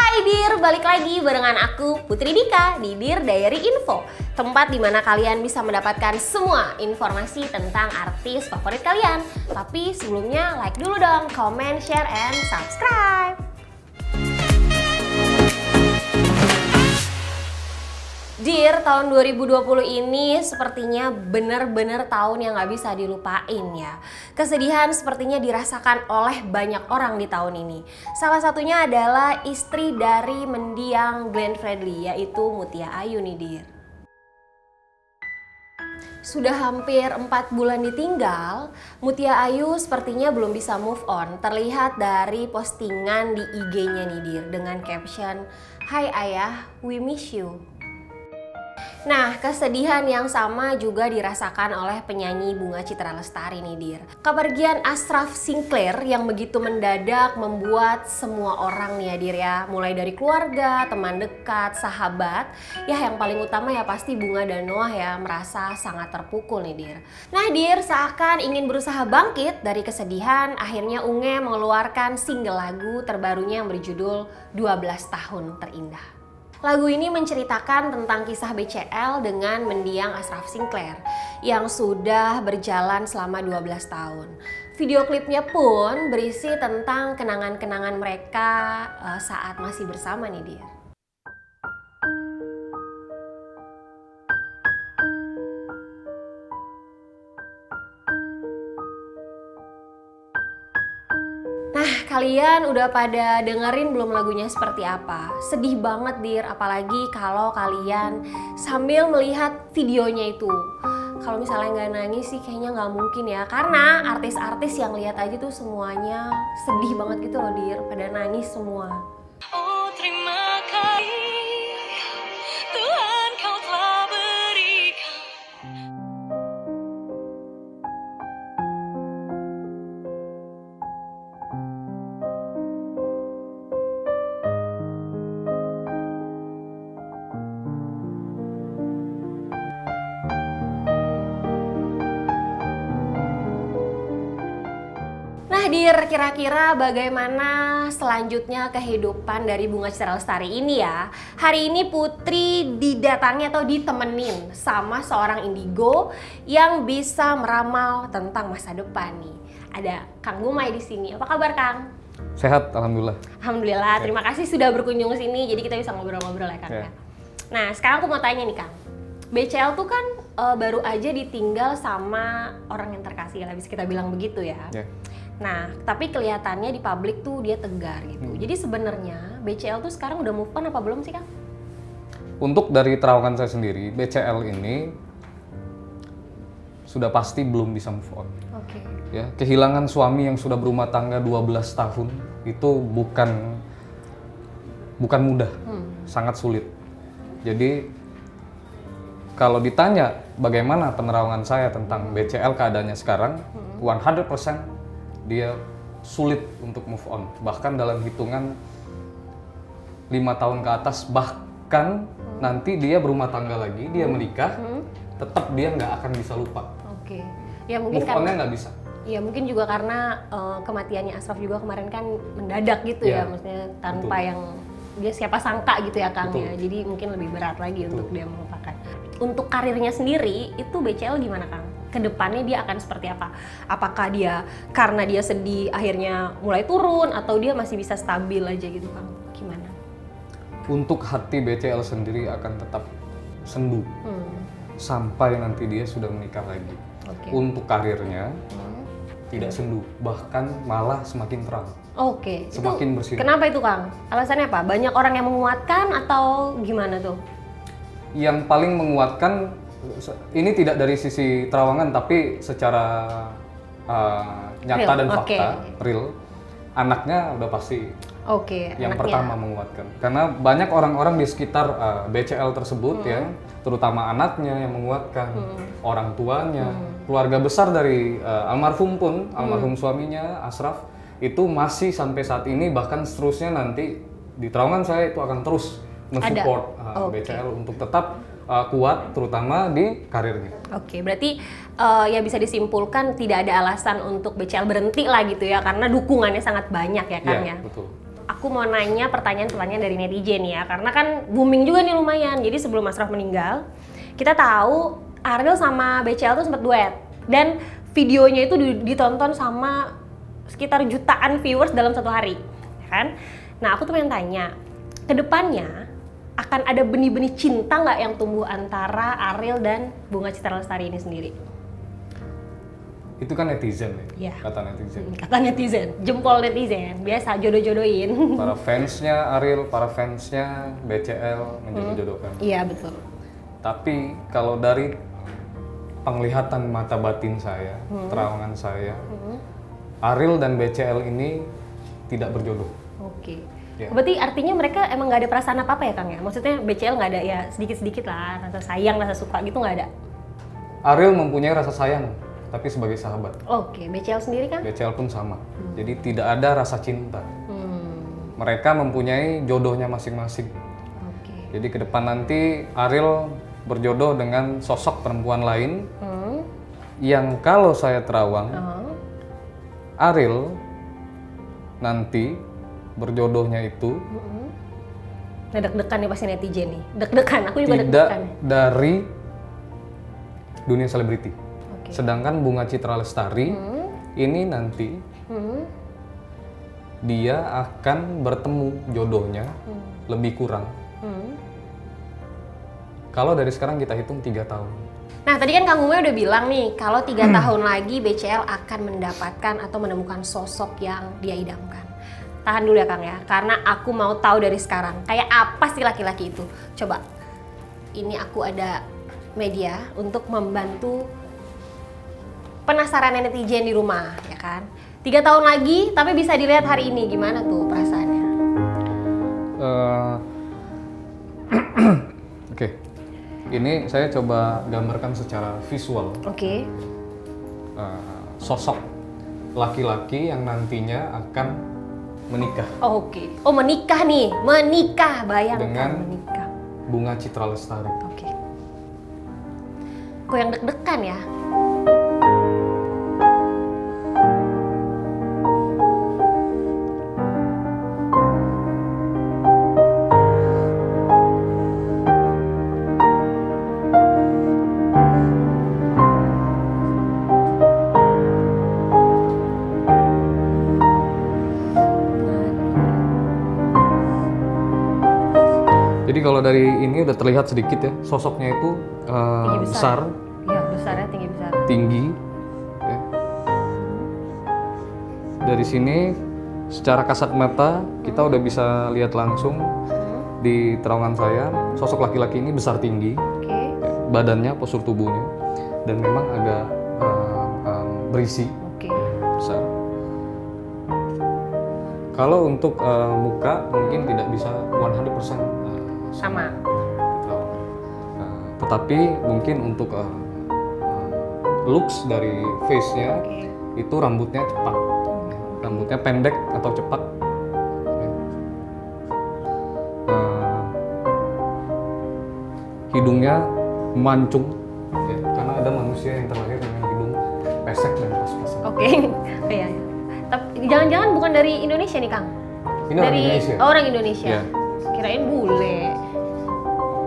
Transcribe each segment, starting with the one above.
Hai Dir, balik lagi barengan aku Putri Dika di Dir Diary Info, tempat dimana kalian bisa mendapatkan semua informasi tentang artis favorit kalian. Tapi sebelumnya like dulu dong, comment, share, and subscribe. Dir, tahun 2020 ini sepertinya bener-bener tahun yang gak bisa dilupain ya. Kesedihan sepertinya dirasakan oleh banyak orang di tahun ini. Salah satunya adalah istri dari mendiang Glenn Fredly, yaitu Mutia Ayu nih Dir. Sudah hampir 4 bulan ditinggal, Mutia Ayu sepertinya belum bisa move on. Terlihat dari postingan di IG-nya nih Dir dengan caption, "Hai Ayah, we miss you." Nah, kesedihan yang sama juga dirasakan oleh penyanyi Bunga Citra Lestari nih Dir. Kepergian Ashraf Sinclair yang begitu mendadak membuat semua orang nih ya Dir ya, mulai dari keluarga, teman dekat, sahabat, ya yang paling utama ya pasti Bunga dan Noah ya merasa sangat terpukul nih Dir. Nah Dir, seakan ingin berusaha bangkit dari kesedihan, akhirnya Unge mengeluarkan single lagu terbarunya yang berjudul 12 Tahun Terindah. Lagu ini menceritakan tentang kisah BCL dengan mendiang Ashraf Sinclair yang sudah berjalan selama 12 tahun. Video klipnya pun berisi tentang kenangan-kenangan mereka saat masih bersama nih dia. Nah, kalian udah pada dengerin belum lagunya seperti apa? Sedih banget Dir, apalagi kalau kalian sambil melihat videonya itu. Kalau misalnya nggak nangis sih kayaknya nggak mungkin ya, karena artis-artis yang lihat aja tuh semuanya sedih banget gitu loh Dir, pada nangis semua. Oh, terima kasih Tuhan kau telah berikan. Nah Dir, kira-kira bagaimana selanjutnya kehidupan dari Bunga Citra Lestari ini ya? Hari ini Putri didatangi atau ditemenin sama seorang indigo yang bisa meramal tentang masa depan nih. Ada Kang Gumai di sini. Apa kabar Kang? Sehat, alhamdulillah. Alhamdulillah, terima kasih sudah berkunjung ke sini. Jadi kita bisa ngobrol-ngobrol ya Kang. Ya. Nah sekarang aku mau tanya nih Kang. BCL tuh kan baru aja ditinggal sama orang yang terkasih lah, bisa kita bilang begitu ya. Ya. Nah, tapi kelihatannya di publik tuh dia tegar gitu. Jadi sebenarnya BCL tuh sekarang udah move on apa belum sih Kang? Untuk dari terawangan saya sendiri, BCL ini sudah pasti belum bisa move on. Oke. Ya, kehilangan suami yang sudah berumah tangga 12 tahun itu bukan mudah, sangat sulit. Jadi kalau ditanya bagaimana penerawangan saya tentang BCL keadaannya sekarang, 100% dia sulit untuk move on. Bahkan dalam hitungan 5 tahun ke atas, bahkan nanti dia berumah tangga lagi, dia menikah, tetap dia nggak akan bisa lupa. Oke. Ya mungkin Move on-nya nggak bisa. ya mungkin juga karena kematiannya Ashraf juga kemarin kan mendadak gitu ya, Ya, maksudnya tanpa betul. yang dia siapa sangka gitu ya Kang Betul. ya. Jadi mungkin lebih berat lagi untuk dia melupakan. Untuk karirnya sendiri itu BCL gimana Kang? Kedepannya dia akan seperti apa? Apakah dia karena dia sedih akhirnya mulai turun atau dia masih bisa stabil aja gitu Kang? Gimana? Untuk hati BCL sendiri akan tetap sendu sampai nanti dia sudah menikah lagi. Oke. Untuk karirnya tidak sendu, bahkan malah semakin terang. Oke. Semakin Itu bersinar. kenapa itu Kang? Alasannya apa? Banyak orang yang menguatkan atau gimana tuh? Yang paling menguatkan ini tidak dari sisi terawangan tapi secara nyata Real, dan oke. fakta real, anaknya udah pasti Oke. yang anaknya. pertama menguatkan, karena banyak orang-orang di sekitar BCL tersebut ya, terutama anaknya yang menguatkan, orang tuanya, keluarga besar dari almarhum pun, almarhum suaminya Ashraf itu masih sampai saat ini, bahkan seterusnya nanti di terawangan saya itu akan terus mensupport Oke. BCL untuk tetap kuat, terutama di karirnya. Oke, berarti ya bisa disimpulkan tidak ada alasan untuk BCL berhenti lah gitu ya, karena dukungannya sangat banyak ya Kang ya. Betul. aku mau nanya pertanyaan-pertanyaan dari netizen ya, karena kan booming juga nih lumayan. Jadi sebelum Mas Raf meninggal, kita tahu Ariel sama BCL tuh sempat duet. Dan videonya itu ditonton sama sekitar jutaan viewers dalam satu hari, ya kan? Nah, aku tuh pengen tanya, kedepannya akan ada benih-benih cinta nggak yang tumbuh antara Ariel dan Bunga Citra Lestari ini sendiri? Itu kan netizen ya, Iya. kata netizen. Kata netizen, jempol netizen, biasa jodoh-jodohin. Para fansnya Ariel, para fansnya BCL menjodoh-jodohkan. Iya, betul. Tapi kalau dari penglihatan mata batin saya, terawangan saya, Ariel dan BCL ini tidak berjodoh. Oke. Ya. Berarti artinya mereka emang nggak ada perasaan apa-apa ya, Kang ya? Maksudnya BCL nggak ada ya sedikit-sedikit lah, rasa sayang, rasa suka gitu nggak ada? Ariel mempunyai rasa sayang, tapi sebagai sahabat. Oke, BCL sendiri kan? BCL pun sama. Jadi tidak ada rasa cinta. Mereka mempunyai jodohnya masing-masing. Oke. Jadi ke depan nanti Ariel berjodoh dengan sosok perempuan lain yang kalau saya terawang, Ariel nanti berjodohnya itu Nah, deg-degan nih pasti netizen nih. Deg-degan, aku juga tidak deg-degan. dari dunia selebriti. Oke. Sedangkan Bunga Citra Lestari ini nanti dia akan bertemu jodohnya lebih kurang. Kalau dari sekarang kita hitung 3 tahun. Nah, tadi kan Kang Ume udah bilang nih, kalau 3 tahun lagi BCL akan mendapatkan atau menemukan sosok yang dia idamkan. Tahan dulu ya Kang ya, karena aku mau tahu dari sekarang, kayak apa sih laki-laki itu? Coba, ini aku ada media untuk membantu penasaran netizen di rumah, ya kan? 3 tahun lagi, tapi bisa dilihat hari ini, gimana tuh perasaannya? Oke. Ini saya coba gambarkan secara visual Oke. sosok laki-laki yang nantinya akan menikah Oke. Oh, menikah nih, menikah, bayangkan Dengan- menikah. Bunga Citra Lestari. Oke. Kok yang deg-degan ya? Jadi kalau dari ini udah terlihat sedikit ya, sosoknya itu Tinggi besar, Iya, besar ya, tinggi besar. tinggi. Ya. Dari sini secara kasat mata kita udah bisa lihat langsung di terowongan saya, sosok laki-laki ini besar tinggi, Oke. badannya, postur tubuhnya, dan memang agak berisi, Oke. besar. Kalau untuk muka mungkin tidak bisa 100% Sama. tetapi mungkin untuk looks dari face-nya Oke. itu rambutnya cepat, rambutnya pendek atau cepat. Hidungnya mancung, ya, karena ada manusia yang terlahir dengan hidung pesek dan pas-pasan. Oke. Oh, iya. Tapi jangan-jangan bukan dari Indonesia nih, Kang? Ini orang Dari Indonesia. Oh, orang Indonesia. Iya. Kirain bule.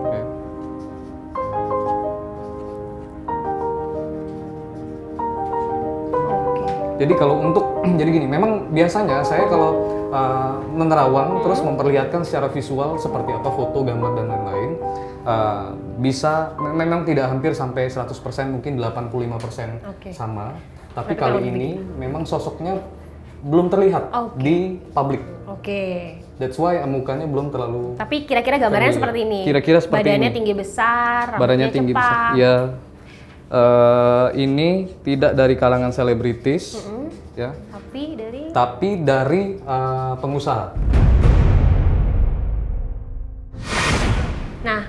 Oke. Oke. Jadi kalau untuk jadi gini, memang biasanya saya kalau menerawang terus memperlihatkan secara visual seperti apa foto, gambar dan lain-lain, bisa memang tidak hampir sampai 100%, mungkin 85% Oke. sama. Tapi Tapi kali kalau ini memang sosoknya belum terlihat Oke. di publik. Oke. That's why mukanya belum terlalu Tapi kira-kira gambarnya familiar. seperti ini. Kira-kira seperti Badannya ini. tinggi besar, Badannya rambutnya tinggi besar. cepat. Ya. Ini tidak dari kalangan selebritis, ya. Tapi dari pengusaha. Nah,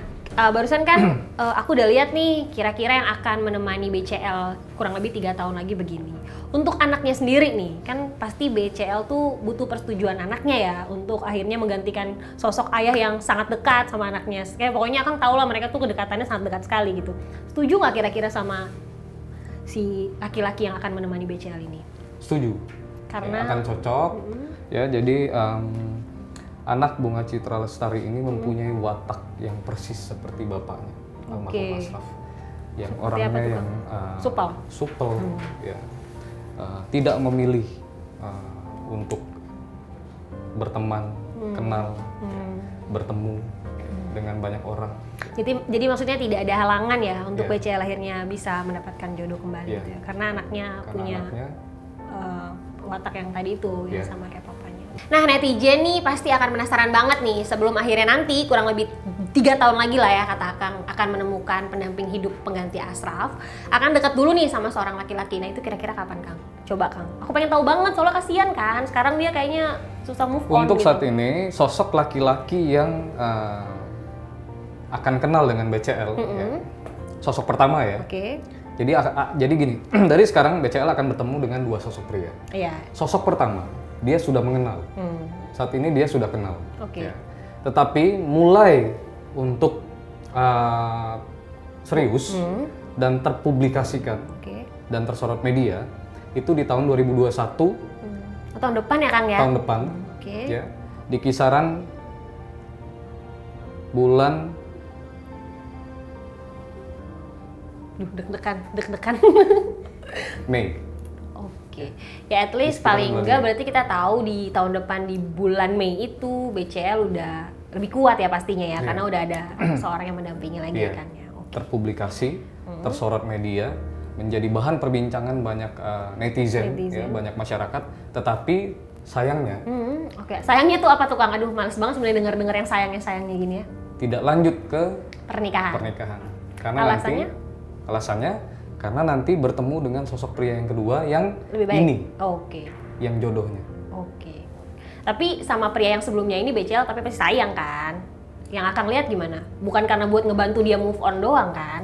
barusan kan aku udah lihat nih kira-kira yang akan menemani BCL kurang lebih 3 tahun lagi begini. Untuk anaknya sendiri nih, kan pasti BCL tuh butuh persetujuan anaknya ya untuk akhirnya menggantikan sosok ayah yang sangat dekat sama anaknya. Kayak pokoknya Akang tahu lah mereka tuh kedekatannya sangat dekat sekali gitu. Setuju nggak kira-kira sama si laki-laki yang akan menemani BCL ini? Setuju. Karena Ya, akan cocok. Ya, jadi anak Bunga Citra Lestari ini mempunyai watak yang persis seperti bapaknya, almarhum Ashraf. Yang Seperti orangnya apa tuh, yang supel, ya, tidak memilih untuk berteman, kenal, bertemu dengan banyak orang. Jadi maksudnya tidak ada halangan ya untuk Iya. BCL akhirnya bisa mendapatkan jodoh kembali Iya. gitu ya. Karena anaknya punya watak yang tadi itu yang Iya. sama kayak papanya. Nah, netizen nih pasti akan penasaran banget nih sebelum akhirnya nanti kurang lebih 3 tahun lagi lah ya kata Akang akan menemukan pendamping hidup pengganti Ashraf, akan dekat dulu nih sama seorang laki-laki. Nah, itu kira-kira kapan, Kang? Coba, Kang. Aku pengen tahu banget soalnya kasihan kan. Sekarang dia kayaknya susah move on Untuk gitu. saat ini sosok laki-laki yang akan kenal dengan BCL, ya. Sosok pertama ya. Oke. Jadi gini, dari sekarang BCL akan bertemu dengan 2 sosok pria. Iya. Sosok pertama, dia sudah mengenal. Saat ini dia sudah kenal. Oke. Ya. Tetapi mulai untuk serius dan terpublikasikan Oke. dan tersorot media itu di tahun 2021, Tahun depan ya, Kang ya? tahun depan, Oke. ya, di kisaran bulan deg-degan. Mei. Oke. Ya at least Sekitar paling bulan enggak Mei. berarti kita tahu di tahun depan di bulan Mei itu BCL udah lebih kuat ya pastinya ya, Iya. karena udah ada seorang yang mendampingi lagi Iya. kan ya. Oke. Terpublikasi, tersorot media, menjadi bahan perbincangan banyak netizen, ya, Netizen. banyak masyarakat. Tetapi sayangnya Oke. Sayangnya tuh apa tuh, Kang? Aduh, males banget sebenarnya denger-denger yang sayangnya gini ya. tidak lanjut ke Pernikahan. Karena Alasannya? alasannya karena nanti bertemu dengan sosok pria yang kedua yang Lebih baik. ini, Oke. yang jodohnya. Oke. Tapi sama pria yang sebelumnya ini BCL tapi pasti sayang kan? Yang akan lihat gimana? Bukan karena buat ngebantu dia move on doang kan?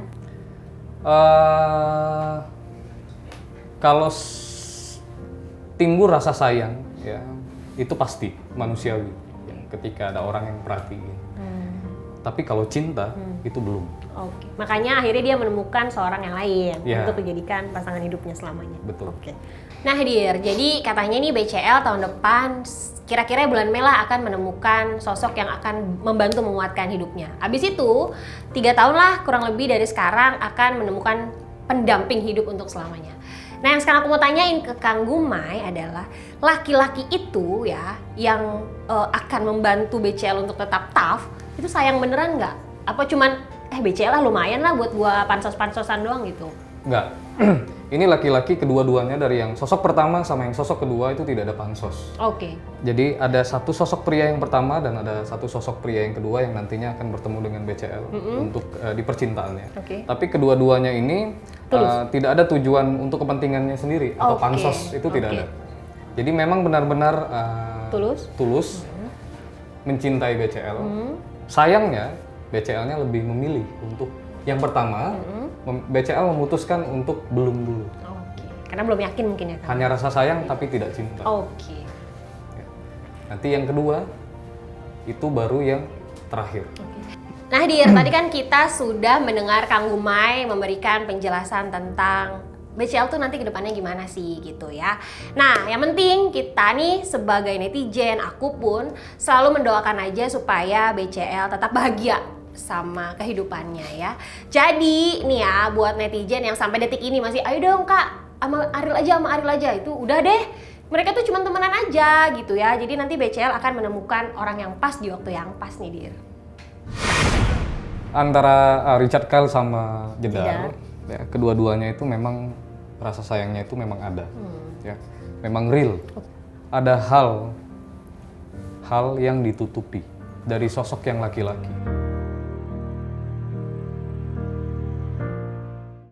Kalau timbul rasa sayang, ya itu pasti manusiawi. Ya, ketika ada orang yang perhatiin. Tapi kalau cinta itu belum. Oke. Makanya akhirnya dia menemukan seorang yang lain Ya. untuk dijadikan pasangan hidupnya selamanya. Betul. Oke. Nah, Dir, jadi katanya nih BCL tahun depan kira-kira bulan Mei lah akan menemukan sosok yang akan membantu menguatkan hidupnya. Abis itu 3 tahun lah kurang lebih dari sekarang akan menemukan pendamping hidup untuk selamanya. Nah, yang sekarang aku mau tanyain ke Kang Gumai adalah laki-laki itu ya yang akan membantu BCL untuk tetap tough, itu sayang beneran nggak? Apa cuman BCL lah lumayan lah buat gua pansos-pansosan doang gitu? Enggak. Ini laki-laki kedua-duanya dari yang sosok pertama sama yang sosok kedua itu tidak ada pansos. Oke. Jadi ada satu sosok pria yang pertama dan ada satu sosok pria yang kedua yang nantinya akan bertemu dengan BCL untuk di percintaannya. Oke. Tapi kedua-duanya ini tidak ada tujuan untuk kepentingannya sendiri atau Oke. pansos, itu tidak Oke. ada. Jadi memang benar-benar Tulus? mencintai BCL. Sayangnya BCL-nya lebih memilih untuk yang pertama, BCL memutuskan untuk belum dulu. Oke. Karena belum yakin mungkin ya, Kang? Hanya rasa sayang tapi tidak cinta. Oke. Nanti yang kedua itu baru yang terakhir. Nah, Dir, tadi kan kita sudah mendengar Kang Gumai memberikan penjelasan tentang BCL tuh nanti ke depannya gimana sih gitu ya. Nah, yang penting kita nih sebagai netizen, aku pun selalu mendoakan aja supaya BCL tetap bahagia sama kehidupannya ya. Jadi nih ya buat netizen yang sampai detik ini masih ayo dong Kak, sama Aril aja itu udah deh. Mereka tuh cuma temenan aja gitu ya. Jadi nanti BCL akan menemukan orang yang pas di waktu yang pas nih, Dir. Antara Richard Kyle sama Jedar, ya, kedua-duanya itu memang rasa sayangnya itu memang ada, ya, memang real. Ada hal yang ditutupi dari sosok yang laki-laki.